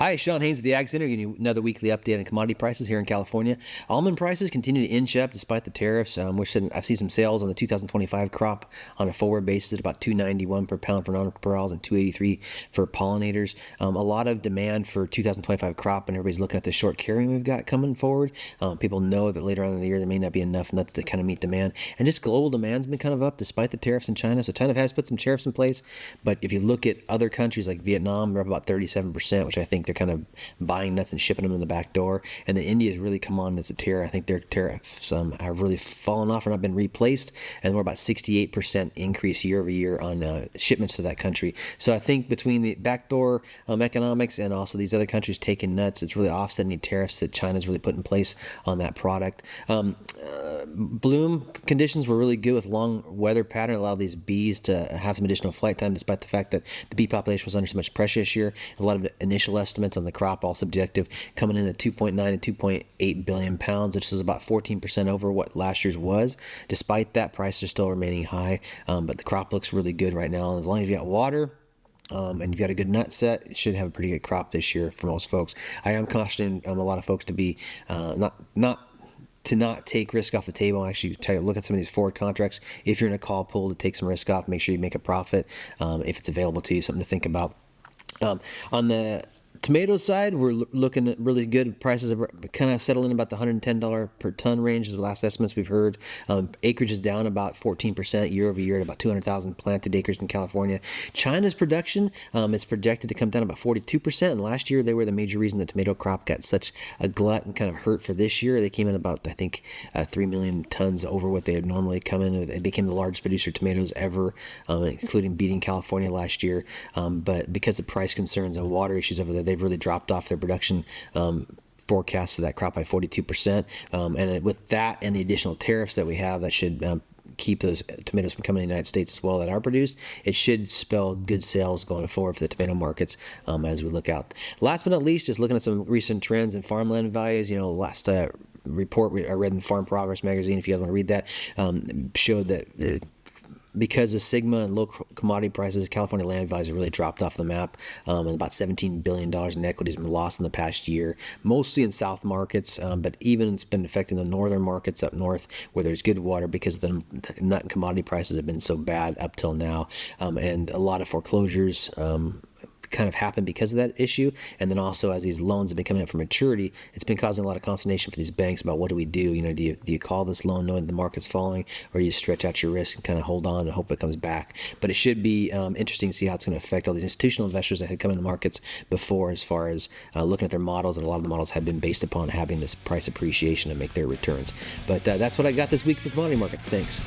Hi, Sean Haynes of the Ag Center, giving you another weekly update on commodity prices here in California. Almond prices continue to inch up despite the tariffs. I've seen some sales on the 2025 crop on a forward basis at about $291 per pound for nonpareils and $283 for pollinators. A lot of demand for 2025 crop, and everybody's looking at the short carrying we've got coming forward. People know that later on in the year there may not be enough nuts to kind of meet demand. And just global demand's been kind of up despite the tariffs in China. So China has put some tariffs in place, but if you look at other countries like Vietnam, they're up about 37%, which I think they're kind of buying nuts and shipping them in the back door. And then India's really come on as a terror. I think their tariffs have really fallen off and not been replaced, and we're about 68% increase year over year on shipments to that country. So I think between the backdoor economics and also these other countries taking nuts, it's really offsetting the tariffs that China's really put in place on that product. Bloom conditions were really good with long weather pattern, allowed these bees to have some additional flight time despite the fact that the bee population was under so much pressure this year. A lot of initial estimates on the crop, all subjective, coming in at 2.9 to 2.8 billion pounds, which is about 14% over what last year's was. Despite that, prices are still remaining high, but the crop looks really good right now. And as long as you got water, and you've got a good nut set, you should have a pretty good crop this year for most folks. I am cautioning a lot of folks to be not take risk off the table. Actually, look at some of these forward contracts. If you're in a call pool, to take some risk off, make sure you make a profit if it's available to you. Something to think about. On the tomato side, we're looking at really good prices, are kind of settling about the $110 per ton range is the last estimates we've heard. Acreage is down about 14% year over year at about 200,000 planted acres in California. China's production is projected to come down about 42%, and last year they were the major reason the tomato crop got such a glut and kind of hurt for this year. They came in about, I think, 3 million tons over what they had normally come in. They became the largest producer of tomatoes ever, including beating California last year. But because of price concerns and water issues over there, they've really dropped off their production forecast for that crop by 42%. And with that and the additional tariffs that we have, that should keep those tomatoes from coming to the United States as well that are produced. It should spell good sales going forward for the tomato markets as we look out. Last but not least, just looking at some recent trends in farmland values. Last report I read in Farm Progress magazine, if you guys want to read that, showed that because of Sigma and low commodity prices, California land values have really dropped off the map, and about $17 billion in equity has been lost in the past year, mostly in south markets, but even it's been affecting the northern markets up north where there's good water because the nut and commodity prices have been so bad up till now, and a lot of foreclosures kind of happened because of that issue. And then also as these loans have been coming up for maturity, it's been causing a lot of consternation for these banks about what do we do? Do you call this loan knowing the market's falling, or you stretch out your risk and kind of hold on and hope it comes back? But it should be interesting to see how it's going to affect all these institutional investors that had come in the markets before, as far as looking at their models, and a lot of the models have been based upon having this price appreciation to make their returns. But that's what I got this week for commodity markets. Thanks.